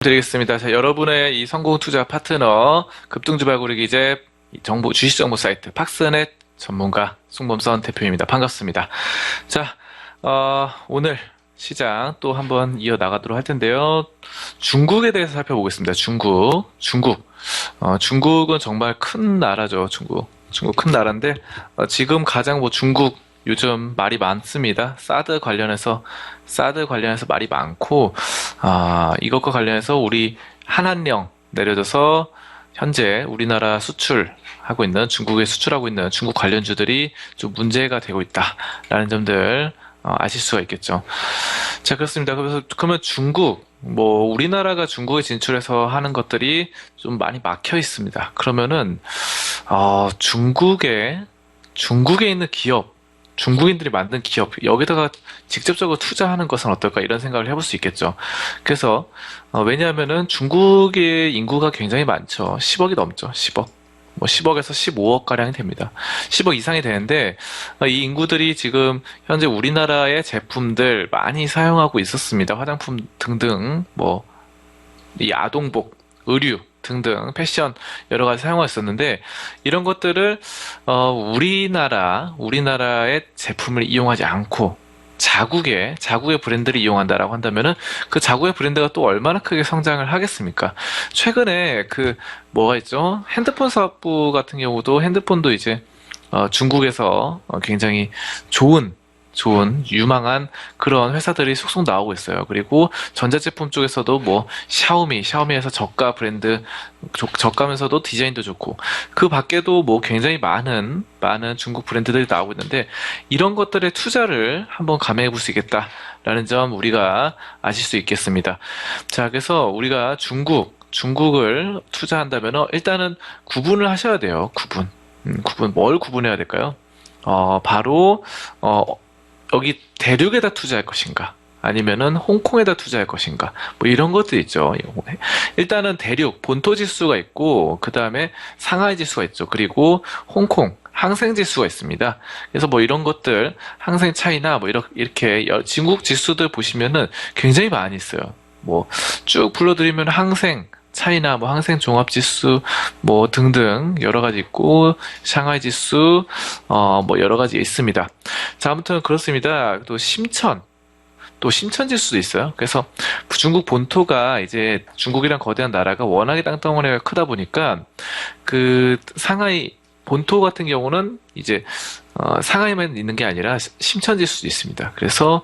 드리겠습니다. 자, 여러분의 이 성공 투자 파트너 급등주발고리 기재 정보 주식 정보 사이트 팍스넷 전문가 송범선 대표입니다. 반갑습니다. 자, 오늘 시장 또 한번 이어 나가도록 할 텐데요. 중국에 대해서 살펴보겠습니다. 중국은 정말 큰 나라죠. 중국 큰 나라인데 지금 가장 중국 요즘 말이 많습니다. 사드 관련해서 말이 많고, 이것과 관련해서 우리 한한령 내려져서 현재 우리나라 수출하고 있는, 중국에 수출하고 있는 중국 관련주들이 좀 문제가 되고 있다라는 점들 아실 수가 있겠죠. 자, 그렇습니다. 그러면 우리나라가 중국에 진출해서 하는 것들이 좀 많이 막혀 있습니다. 그러면은, 중국에 있는 기업, 중국인들이 만든 기업, 여기다가 직접적으로 투자하는 것은 어떨까 이런 생각을 해볼 수 있겠죠. 그래서 왜냐하면은 중국의 인구가 굉장히 많죠. 10억이 넘죠. 10억. 10억에서 15억 가량이 됩니다. 10억 이상이 되는데 이 인구들이 지금 현재 우리나라의 제품들 많이 사용하고 있었습니다. 화장품 등등 이 아동복, 의류 등등 패션 여러 가지 사용하고 있었는데 이런 것들을 우리나라의 제품을 이용하지 않고 자국의 브랜드를 이용한다라고 한다면은 그 자국의 브랜드가 또 얼마나 크게 성장을 하겠습니까? 최근에 뭐가 있죠? 핸드폰 사업부 같은 경우도 핸드폰도 이제 중국에서 굉장히 좋은 유망한 그런 회사들이 속속 나오고 있어요. 그리고 전자제품 쪽에서도 샤오미에서 저가 브랜드, 저가면서도 디자인도 좋고, 그 밖에도 굉장히 많은 중국 브랜드들이 나오고 있는데, 이런 것들의 투자를 한번 감행해 볼 수 있겠다라는 점 우리가 아실 수 있겠습니다. 자, 그래서 우리가 중국을 투자한다면 일단은 구분을 하셔야 돼요. 뭘 구분해야 될까요? 바로, 여기 대륙에다 투자할 것인가 아니면은 홍콩에다 투자할 것인가 이런 것도 있죠. 일단은 대륙 본토 지수가 있고 그 다음에 상하이 지수가 있죠. 그리고 홍콩 항생 지수가 있습니다. 그래서 이런 것들 항생 차이나 이렇게 중국 지수들 보시면은 굉장히 많이 있어요. 쭉 불러드리면 항생 차이나 항생 종합 지수 등등 여러 가지 있고 상하이 지수 여러 가지 있습니다. 자, 아무튼 그렇습니다. 또 심천 지수도 있어요. 그래서 중국 본토가 이제 중국이란 거대한 나라가 워낙에 땅덩어리가 크다 보니까 그 상하이 본토 같은 경우는 이제 상하이만 있는 게 아니라 심천 지수도 있습니다. 그래서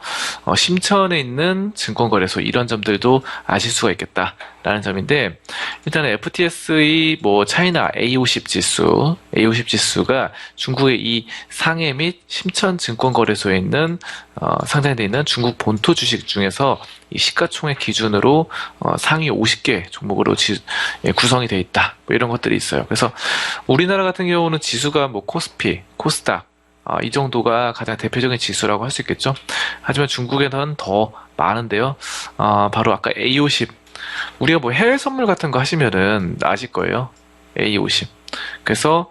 심천에 있는 증권거래소 이런 점들도 아실 수가 있겠다라는 점인데 일단은 FTSE 차이나 A50 지수가 중국의 이 상해 및 심천 증권거래소에 있는 상장되어 있는 중국 본토 주식 중에서 이 시가총액 기준으로 상위 50개 종목으로 구성이 되어 있다. 이런 것들이 있어요. 그래서 우리나라 같은 경우는 지수가 코스피, 코스닥 이 정도가 가장 대표적인 지수라고 할 수 있겠죠. 하지만 중국에는 더 많은데요. 바로 아까 A50 우리가 해외 선물 같은 거 하시면은 아실 거예요. A50 그래서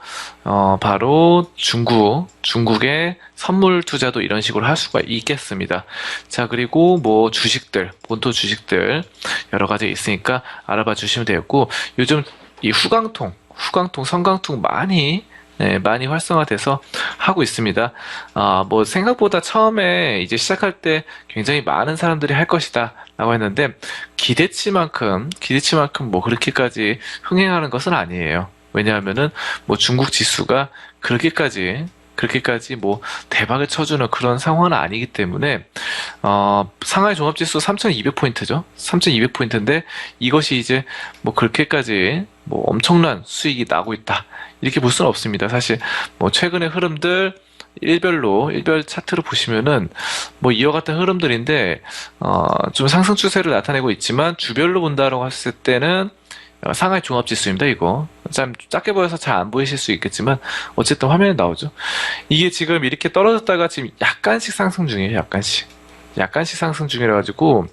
바로 중국의 선물 투자도 이런 식으로 할 수가 있겠습니다. 자, 그리고 주식들, 본토 주식들 여러 가지 있으니까 알아봐 주시면 되겠고 요즘 이 후광통, 성광통 많이 활성화돼서 하고 있습니다. 생각보다 처음에 이제 시작할 때 굉장히 많은 사람들이 할 것이다 라고 했는데 기대치만큼 그렇게까지 흥행하는 것은 아니에요. 왜냐하면은 중국 지수가 그렇게까지 대박을 쳐주는 그런 상황은 아니기 때문에 상하이 종합지수 3200포인트죠. 3200포인트인데 이것이 이제 그렇게까지 엄청난 수익이 나고 있다 이렇게 볼 수는 없습니다. 사실 최근의 흐름들 일별 차트로 보시면은 이와 같은 흐름들인데 좀 상승 추세를 나타내고 있지만 주별로 본다라고 했을 때는 상하이 종합지수입니다. 이거 참 작게 보여서 잘 안 보이실 수 있겠지만 어쨌든 화면에 나오죠. 이게 지금 이렇게 떨어졌다가 지금 약간씩 상승 중이에요. 약간씩 상승 중이라 가지고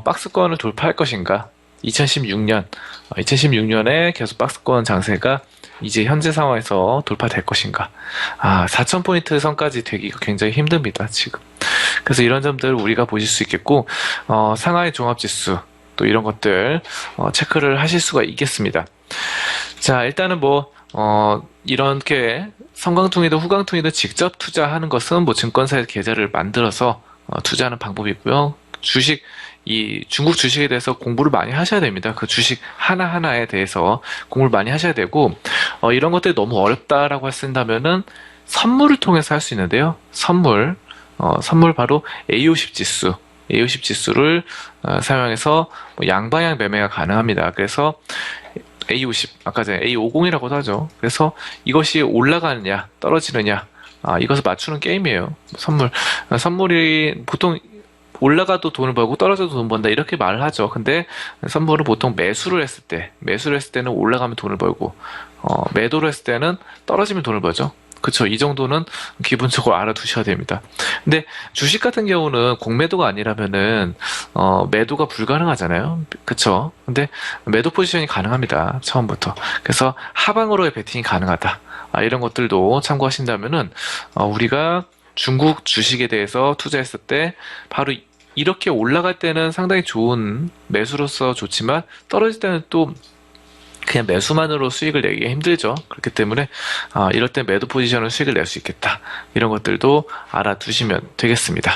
박스권을 돌파할 것인가 2016년에 계속 박스권 장세가 이제 현재 상황에서 돌파될 것인가 4000포인트 선까지 되기가 굉장히 힘듭니다 지금. 그래서 이런 점들 우리가 보실 수 있겠고 상하이 종합지수 또 이런 것들 체크를 하실 수가 있겠습니다. 자, 일단은 이렇게 성강통이든 후강통이든 직접 투자하는 것은 증권사에서 계좌를 만들어서 투자하는 방법이고요. 이 중국 주식에 대해서 공부를 많이 하셔야 됩니다. 그 주식 하나하나에 대해서 공부를 많이 하셔야 되고, 이런 것들이 너무 어렵다라고 하신다면은 선물을 통해서 할 수 있는데요. 선물 바로 A50 지수. A50 지수를 사용해서 양방향 매매가 가능합니다. 그래서 A50, 아까 전에 A50이라고도 하죠. 그래서 이것이 올라가느냐, 떨어지느냐, 이것을 맞추는 게임이에요. 선물이 보통 올라가도 돈을 벌고 떨어져도 돈 번다 이렇게 말을 하죠. 근데 선물은 보통 매수를 했을 때는 올라가면 돈을 벌고, 매도를 했을 때는 떨어지면 돈을 벌죠. 그쵸. 이 정도는 기본적으로 알아두셔야 됩니다. 근데 주식 같은 경우는 공매도가 아니라면은, 매도가 불가능하잖아요. 그쵸. 근데 매도 포지션이 가능합니다. 처음부터. 그래서 하방으로의 베팅이 가능하다. 이런 것들도 참고하신다면은, 우리가 중국 주식에 대해서 투자했을 때 바로 이렇게 올라갈 때는 상당히 좋은 매수로서 좋지만 떨어질 때는 또 그냥 매수만으로 수익을 내기 힘들죠. 그렇기 때문에 이럴 때 매도 포지션을 수익을 낼 수 있겠다. 이런 것들도 알아두시면 되겠습니다.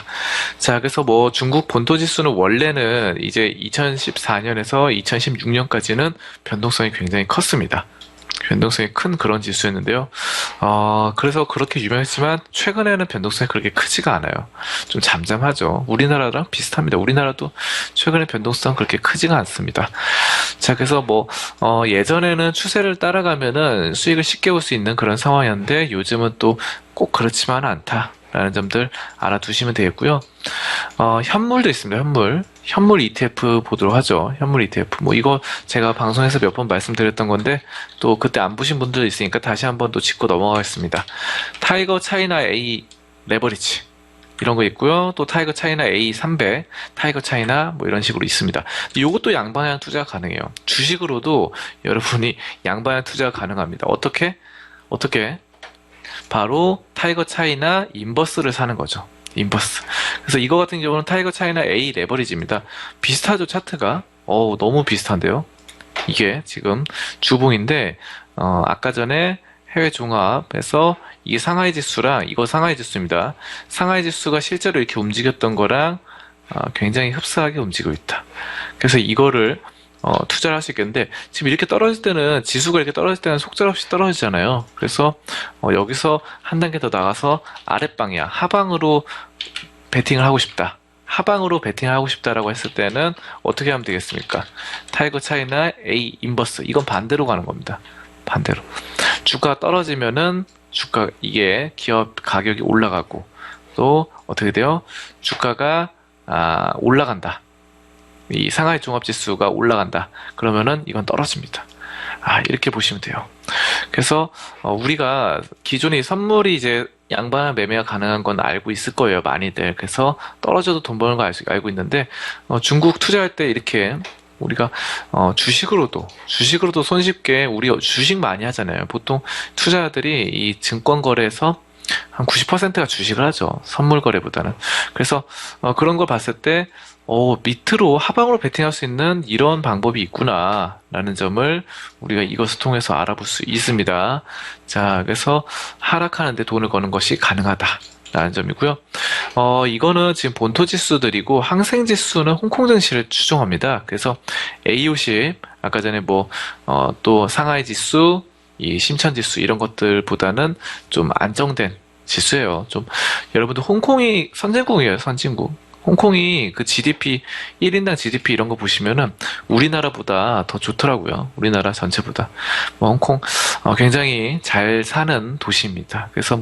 자, 그래서 중국 본토 지수는 원래는 이제 2014년에서 2016년까지는 변동성이 굉장히 컸습니다. 변동성이 큰 그런 지수였는데요. 그래서 그렇게 유명했지만 최근에는 변동성이 그렇게 크지가 않아요. 좀 잠잠하죠. 우리나라랑 비슷합니다. 우리나라도 최근에 변동성 그렇게 크지가 않습니다. 자, 그래서 예전에는 추세를 따라가면은 수익을 쉽게 볼 수 있는 그런 상황이었는데 요즘은 또 꼭 그렇지만은 않다. 라는 점들 알아두시면 되겠고요. 현물도 있습니다. 현물 ETF 보도록 하죠. 현물 ETF. 이거 제가 방송에서 몇 번 말씀드렸던 건데, 또 그때 안 보신 분들도 있으니까 다시 한번 또 짚고 넘어가겠습니다. 타이거 차이나 A 레버리지. 이런 거 있고요. 또 타이거 차이나 A300, 타이거 차이나 이런 식으로 있습니다. 이것도 양방향 투자가 가능해요. 주식으로도 여러분이 양방향 투자가 가능합니다. 어떻게? 바로 타이거 차이나 인버스를 사는 거죠. 인버스. 그래서 이거 같은 경우는 타이거 차이나 A 레버리지입니다. 비슷하죠, 차트가? 너무 비슷한데요? 이게 지금 주봉인데, 아까 전에 해외 종합에서 이게 상하이 지수랑 이거 상하이 지수입니다. 상하이 지수가 실제로 이렇게 움직였던 거랑 굉장히 흡사하게 움직이고 있다. 그래서 이거를 투자를 할 수 있겠는데, 지금 이렇게 떨어질 때는, 지수가 이렇게 떨어질 때는 속절없이 떨어지잖아요. 그래서 여기서 한 단계 더 나가서 아랫방이야. 하방으로 베팅을 하고 싶다. 하방으로 베팅을 하고 싶다라고 했을 때는 어떻게 하면 되겠습니까? 타이거 차이나 A 인버스. 이건 반대로 가는 겁니다. 반대로. 주가 떨어지면은 이게 기업 가격이 올라가고, 또 어떻게 돼요? 주가가 올라간다. 이 상하이 종합지수가 올라간다. 그러면은 이건 떨어집니다. 이렇게 보시면 돼요. 그래서 우리가 기존에 선물이 이제 양방향 매매가 가능한 건 알고 있을 거예요. 많이들. 그래서 떨어져도 돈 버는 거 알고 있는데, 중국 투자할 때 이렇게 우리가 주식으로도 손쉽게, 우리 주식 많이 하잖아요. 보통 투자자들이 이 증권 거래에서 한 90%가 주식을 하죠. 선물 거래보다는. 그래서 그런 걸 봤을 때 밑으로 하방으로 베팅할 수 있는 이런 방법이 있구나 라는 점을 우리가 이것을 통해서 알아볼 수 있습니다. 자, 그래서 하락하는데 돈을 거는 것이 가능하다 라는 점이고요. 이거는 지금 본토 지수들이고, 항생 지수는 홍콩 증시를 추종합니다. 그래서 A50, 아까 전에 또 상하이 지수, 이 심천 지수 이런 것들보다는 좀 안정된 지수예요. 여러분들 홍콩이 선진국이에요, 선진국. 홍콩이 그 GDP, 1인당 GDP 이런 거 보시면은 우리나라보다 더 좋더라고요. 우리나라 전체보다. 홍콩, 굉장히 잘 사는 도시입니다. 그래서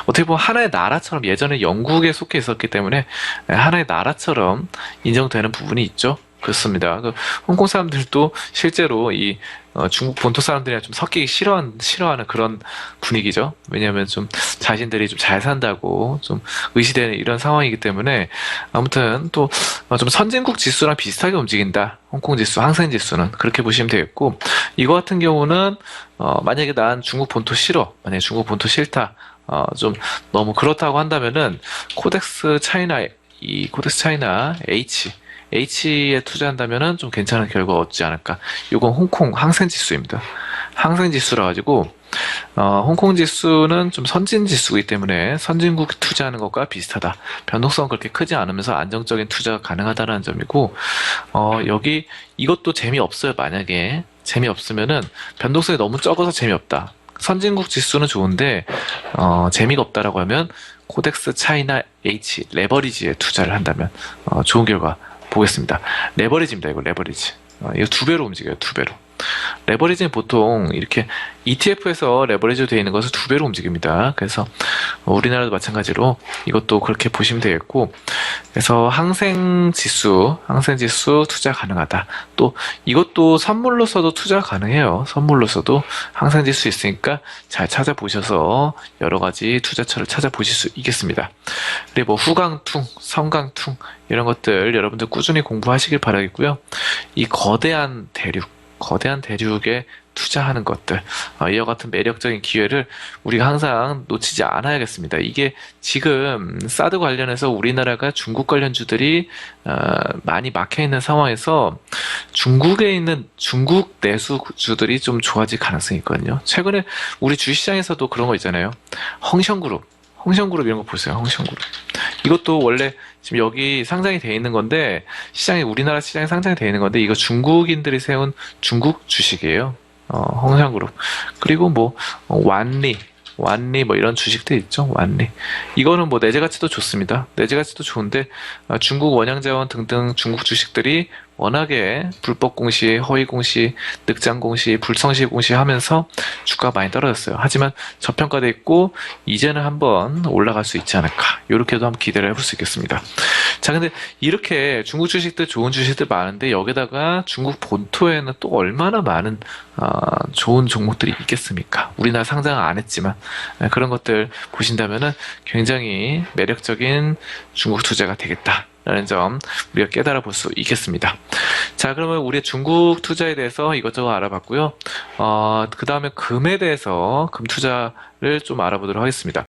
어떻게 보면 하나의 나라처럼, 예전에 영국에 속해 있었기 때문에 하나의 나라처럼 인정되는 부분이 있죠. 그렇습니다. 홍콩 사람들도 실제로 이 중국 본토 사람들이랑 좀 섞이기 싫어하는 그런 분위기죠. 왜냐하면 좀 자신들이 좀 잘 산다고 좀 의시되는 이런 상황이기 때문에, 아무튼 또 좀 선진국 지수랑 비슷하게 움직인다. 홍콩 지수, 항생 지수는 그렇게 보시면 되겠고, 이거 같은 경우는 만약에 난 중국 본토 싫어. 만약에 중국 본토 싫다. 좀 너무 그렇다고 한다면은 코덱스 차이나 H H에 투자한다면은 좀 괜찮은 결과 얻지 않을까. 이건 홍콩 항생지수입니다. 항생지수라 가지고 홍콩 지수는 좀 선진 지수이기 때문에 선진국 투자하는 것과 비슷하다. 변동성 그렇게 크지 않으면서 안정적인 투자가 가능하다는 점이고, 여기 이것도 재미없어요. 만약에 재미없으면은 변동성이 너무 적어서 재미없다. 선진국 지수는 좋은데 재미가 없다라고 하면 코덱스 차이나 H 레버리지에 투자를 한다면 좋은 결과 보겠습니다. 레버리지입니다. 이거 레버리지. 이거 두 배로 움직여요. 두 배로. 레버리지는 보통 이렇게 ETF에서 레버리지로 되어 있는 것을 두 배로 움직입니다. 그래서 우리나라도 마찬가지로 이것도 그렇게 보시면 되겠고, 그래서 항생지수 투자 가능하다. 또 이것도 선물로서도 투자 가능해요. 선물로서도 항생지수 있으니까 잘 찾아보셔서 여러 가지 투자처를 찾아보실 수 있겠습니다. 그리고 뭐 후강퉁, 성강퉁 이런 것들 여러분들 꾸준히 공부하시길 바라겠고요. 이 거대한 대륙에 투자하는 것들, 이와 같은 매력적인 기회를 우리가 항상 놓치지 않아야겠습니다. 이게 지금 사드 관련해서 우리나라가 중국 관련주들이 많이 막혀 있는 상황에서 중국에 있는 중국 내수주들이 좀 좋아질 가능성이 있거든요. 최근에 우리 주시장에서도 그런 거 있잖아요. 홍성그룹 이런 거 보세요. 홍성그룹. 이것도 원래 지금 여기 상장이 돼 있는 건데, 우리나라 시장에 상장이 돼 있는 건데, 이거 중국인들이 세운 중국 주식이에요. 홍성그룹. 그리고 뭐, 완리 뭐 이런 주식들 있죠. 완리. 이거는 뭐 내재 가치도 좋습니다. 내재 가치도 좋은데, 중국 원양자원 등등 중국 주식들이 워낙에 불법 공시, 허위 공시, 늑장 공시, 불성실 공시 하면서 주가가 많이 떨어졌어요. 하지만 저평가돼 있고 이제는 한번 올라갈 수 있지 않을까. 이렇게도 한번 기대를 해볼 수 있겠습니다. 자, 근데 이렇게 중국 주식들 좋은 주식들 많은데 여기다가 중국 본토에는 또 얼마나 많은 좋은 종목들이 있겠습니까? 우리나라 상장을 안 했지만 그런 것들 보신다면은 굉장히 매력적인 중국 투자가 되겠다. 라는 점 우리가 깨달아 볼 수 있겠습니다. 자, 그러면 우리의 중국 투자에 대해서 이것저것 알아봤고요. 그 다음에 금에 대해서 금 투자를 좀 알아보도록 하겠습니다.